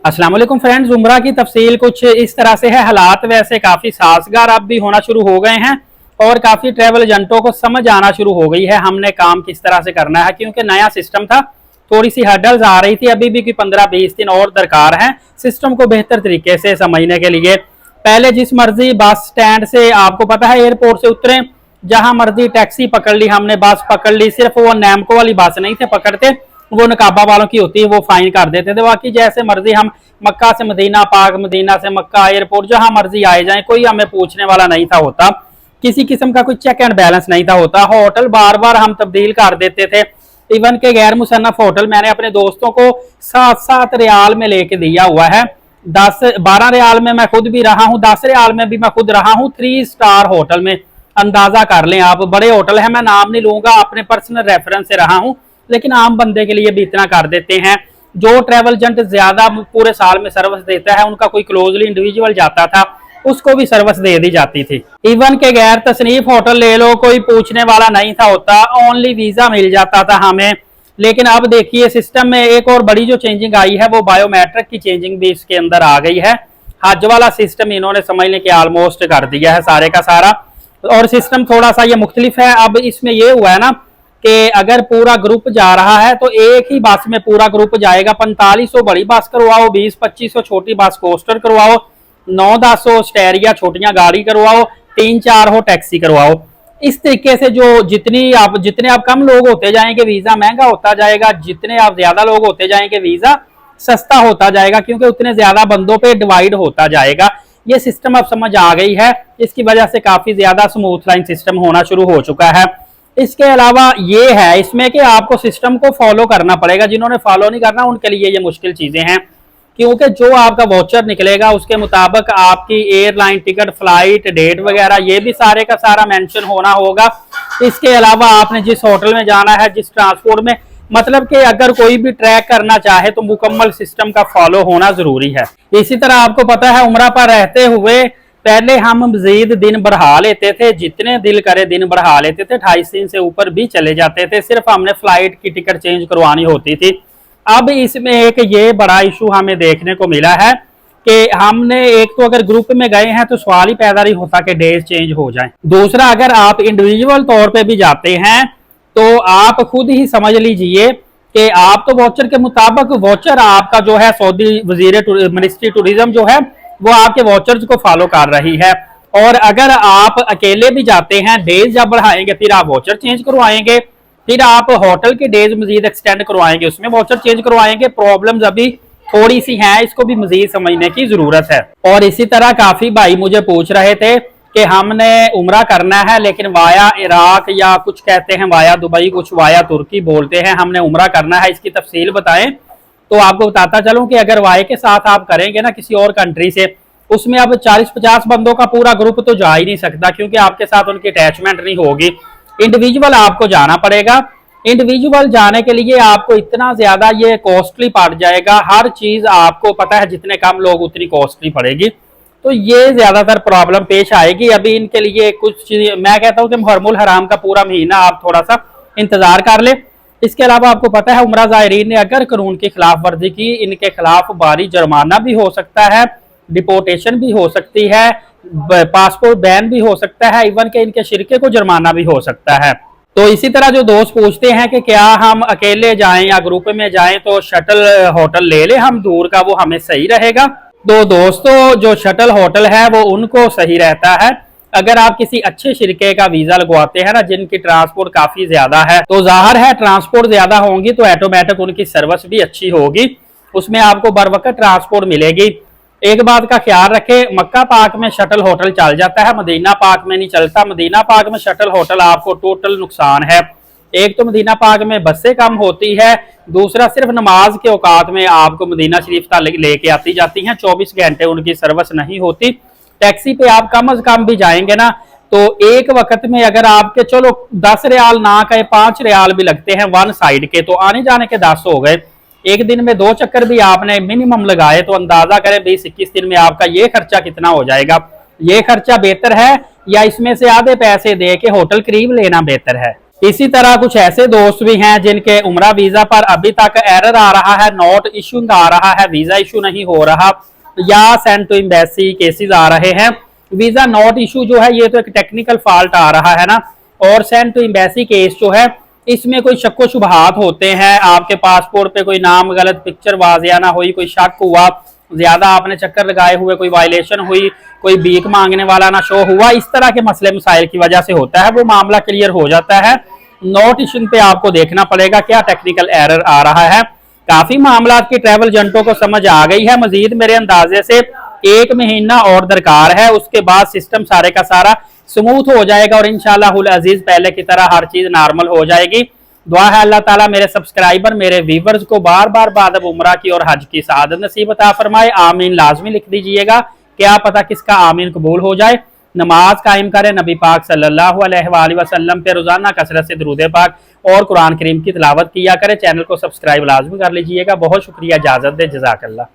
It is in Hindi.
अस्सलाम वालेकुम फ्रेंड्स, उम्रा की तफसील कुछ इस तरह से है। हालात वैसे काफ़ी साजगार अब भी होना शुरू हो गए हैं और काफ़ी ट्रैवल एजेंटों को समझ आना शुरू हो गई है हमने काम किस तरह से करना है, क्योंकि नया सिस्टम था। थोड़ी सी हर्डल्स आ रही थी, अभी भी 15-20 दिन और दरकार है सिस्टम को बेहतर तरीके से समझने के लिए। पहले जिस मर्जी बस स्टैंड से, आपको पता है, एयरपोर्ट से उतरे, जहां मर्जी टैक्सी पकड़ ली हमने, बस पकड़ ली, सिर्फ वो नैमको वाली बस नहीं थे पकड़ते, वो नकाबा वालों की होती है, वो फाइन कर देते थे। बाकी जैसे मर्जी हम मक्का से मदीना पाक, मदीना से मक्का, एयरपोर्ट जहां मर्जी आए जाएं, कोई हमें पूछने वाला नहीं था होता। किसी किस्म का कोई चेक एंड बैलेंस नहीं था होता। होटल बार बार हम तब्दील कर देते थे। इवन के गैर मुसन्नफ होटल मैंने अपने दोस्तों को 7-7 रियाल में लेके दिया हुआ है। 10-12 रियाल में मैं खुद भी रहा हूँ, 10 रियाल में भी मैं खुद रहा हूँ, 3 स्टार होटल में। अंदाजा कर लें आप, बड़े होटल है, मैं नाम नहीं लूंगा, अपने पर्सनल रेफरेंस से रहा हूँ, लेकिन आम बंदे के लिए भी इतना कर देते हैं। जो ट्रैवल एजेंट ज्यादा पूरे साल में सर्विस देता है, उनका कोई क्लोजली इंडिविजुअल जाता था, उसको भी सर्विस दे दी जाती थी। इवन के गैर तसनीफ होटल ले लो, कोई पूछने वाला नहीं था होता, ओनली वीजा मिल जाता था हमें। लेकिन अब देखिए सिस्टम में एक और बड़ी जो चेंजिंग आई है, वो बायोमेट्रिक की चेंजिंग भी इसके अंदर आ गई है। हज वाला सिस्टम इन्होंने समझ लें कि ऑलमोस्ट कर दिया है सारे का सारा, और सिस्टम थोड़ा सा ये मुख्तलिफ है। अब इसमें ये हुआ है ना कि अगर पूरा ग्रुप जा रहा है तो एक ही बस में पूरा ग्रुप जाएगा। 4500 बड़ी बस करवाओ, 20-2500 छोटी बस कोस्टर करवाओ, 9-10 स्टेरिया छोटियां गाड़ी करवाओ, 3-4 हो टैक्सी करवाओ। इस तरीके से जो जितने आप कम लोग होते जाएंगे वीजा महंगा होता जाएगा, जितने आप ज्यादा लोग होते जाएंगे वीजा सस्ता होता जाएगा, क्योंकि उतने ज्यादा बंदों पे डिवाइड होता जाएगा। ये सिस्टम अब समझ आ गई है, इसकी वजह से काफी ज्यादा स्मूथ लाइन सिस्टम होना शुरू हो चुका है। इसके अलावा ये है इसमें कि आपको सिस्टम को फॉलो करना पड़ेगा। जिन्होंने फॉलो नहीं करना उनके लिए ये मुश्किल चीजें हैं, क्योंकि जो आपका वाउचर निकलेगा उसके मुताबिक आपकी एयरलाइन टिकट, फ्लाइट, डेट वगैरह ये भी सारे का सारा मेंशन होना होगा। इसके अलावा आपने जिस होटल में जाना है, जिस ट्रांसपोर्ट में, मतलब कि अगर कोई भी ट्रैक करना चाहे तो मुकम्मल सिस्टम का फॉलो होना जरूरी है। इसी तरह आपको पता है उम्रा पर रहते हुए पहले हम मजीद दिन बढ़ा लेते थे, जितने दिल करे दिन बढ़ा लेते थे, 28 दिन से ऊपर भी चले जाते थे, सिर्फ हमने फ्लाइट की टिकट चेंज करवानी होती थी। अब इसमें एक ये बड़ा इशू हमें देखने को मिला है कि हमने एक तो अगर ग्रुप में गए हैं तो सवाल ही पैदा नहीं होता कि डेज चेंज हो जाएं। दूसरा, अगर आप इंडिविजुअल तौर पे भी जाते हैं तो आप खुद ही समझ लीजिए कि आप तो वाउचर के मुताबिक, वाउचर आपका जो है सऊदी वजीर मिनिस्ट्री टूरिज्म जो है वो आपके वाउचर्स को फॉलो कर रही है। और अगर आप अकेले भी जाते हैं, डेज जब बढ़ाएंगे फिर आप वाउचर चेंज करवाएंगे, फिर आप होटल के डेज मजीद एक्सटेंड करवाएंगे, उसमें वाउचर चेंज करवाएंगे। प्रॉब्लम्स अभी थोड़ी सी हैं, इसको भी मजीद समझने की जरूरत है। और इसी तरह काफी भाई मुझे पूछ रहे थे कि हमने उम्रा करना है लेकिन वाया इराक, या कुछ कहते हैं वाया दुबई, कुछ वाया तुर्की बोलते हैं, हमने उम्रा करना है, इसकी तफसील बताएं। तो आपको बताता चलूं कि अगर वाई के साथ आप करेंगे ना किसी और कंट्री से, उसमें अब 40-50 बंदों का पूरा ग्रुप तो जा ही नहीं सकता, क्योंकि आपके साथ उनकी अटैचमेंट नहीं होगी। इंडिविजुअल आपको जाना पड़ेगा। इंडिविजुअल जाने के लिए आपको इतना ज्यादा ये कॉस्टली पड़ जाएगा, हर चीज आपको पता है, जितने कम लोग उतनी कॉस्टली पड़ेगी, तो ये ज्यादातर प्रॉब्लम पेश आएगी। अभी इनके लिए कुछ चीज, मैं कहता हूँ कि मुहर्रमुल हराम का पूरा महीना आप थोड़ा सा इंतजार कर ले। इसके अलावा आपको पता है उम्रा ज़ायरीन ने अगर कानून की खिलाफ वर्जी की, इनके खिलाफ भारी जुर्माना भी हो सकता है, डिपोर्टेशन भी हो सकती है, पासपोर्ट बैन भी हो सकता है, इवन के इनके शिरके को जुर्माना भी हो सकता है। तो इसी तरह जो दोस्त पूछते हैं कि क्या हम अकेले जाएं या ग्रुप में जाएं, तो शटल होटल ले ले हम दूर का, वो हमें सही रहेगा। तो दोस्तों जो शटल होटल है वो उनको सही रहता है। अगर आप किसी अच्छे शिरके का वीजा लगवाते हैं ना, जिनकी ट्रांसपोर्ट काफी ज्यादा है, तो जाहिर है ट्रांसपोर्ट ज्यादा होंगी तो ऑटोमेटिक उनकी सर्विस भी अच्छी होगी, उसमें आपको बर वक्त ट्रांसपोर्ट मिलेगी। एक बात का ख्याल रखें, मक्का पाक में शटल होटल चल जाता है, मदीना पाक में नहीं चलता। मदीना पाक में शटल होटल आपको टोटल नुकसान है। एक तो मदीना पाक में बसें कम होती है, दूसरा सिर्फ नमाज के औकात में आपको मदीना शरीफ तक लेके आती जाती हैं, 24 घंटे उनकी सर्विस नहीं होती। टैक्सी पे आप कम अज कम भी जाएंगे ना, तो एक वक्त में अगर आपके चलो 10 रियाल ना कहे 5 रियाल भी लगते हैं वन साइड के, तो आने जाने के 10 हो गए। एक दिन में 2 चक्कर भी आपने मिनिमम लगाए तो अंदाजा करें 20-21 दिन में आपका ये खर्चा कितना हो जाएगा। ये खर्चा बेहतर है या इसमें से आधे पैसे दे के होटल करीब लेना बेहतर है? इसी तरह कुछ ऐसे दोस्त भी हैं जिनके उम्रा वीजा पर अभी तक एरर आ रहा है, नॉट इशूइंग आ रहा है, वीजा इशू नहीं हो रहा, या सेंड टू एम्बेसी केसेस आ रहे हैं। वीजा नॉट इशू जो है ये तो एक टेक्निकल फॉल्ट आ रहा है ना, और सेंड टू एम्बेसी केस जो है इसमें कोई शक्को शुबहात होते हैं, आपके पासपोर्ट पे कोई नाम गलत पिक्चर वाजिया ना हुई, कोई शक हुआ, ज्यादा आपने चक्कर लगाए हुए कोई वायलेशन हुई, कोई भीख मांगने वाला ना शो हुआ, इस तरह के मसले मसाइल की वजह से होता है, वो मामला क्लियर हो जाता है। नोट इशूइंग पे आपको देखना पड़ेगा क्या टेक्निकल एरर आ रहा है। काफी मामला की ट्रैवल एजेंटों को समझ आ गई है, मजीद मेरे अंदाजे से 1 महीना और दरकार है, उसके बाद सिस्टम सारे का सारा स्मूथ हो जाएगा और इंशाअल्लाह अजीज पहले की तरह हर चीज नॉर्मल हो जाएगी। दुआ है अल्लाह ताला मेरे सब्सक्राइबर मेरे व्यूवर्स को बार बार बाद उम्रा की और हज की सआदत नसीब अता फरमाए। आमीन लाजमी लिख दीजिएगा, क्या पता किसका आमीन कबूल हो जाए। नमाज कायम करें, नबी पाक सल्लल्लाहु अलैहि वसल्लम पे रोजाना कसरत से दुरूद पाक और कुरान करीम की तिलावत किया करें। चैनल को सब्सक्राइब लाजमी कर लीजिएगा। बहुत शुक्रिया, इजाजत दे, जज़ाकल्लाह।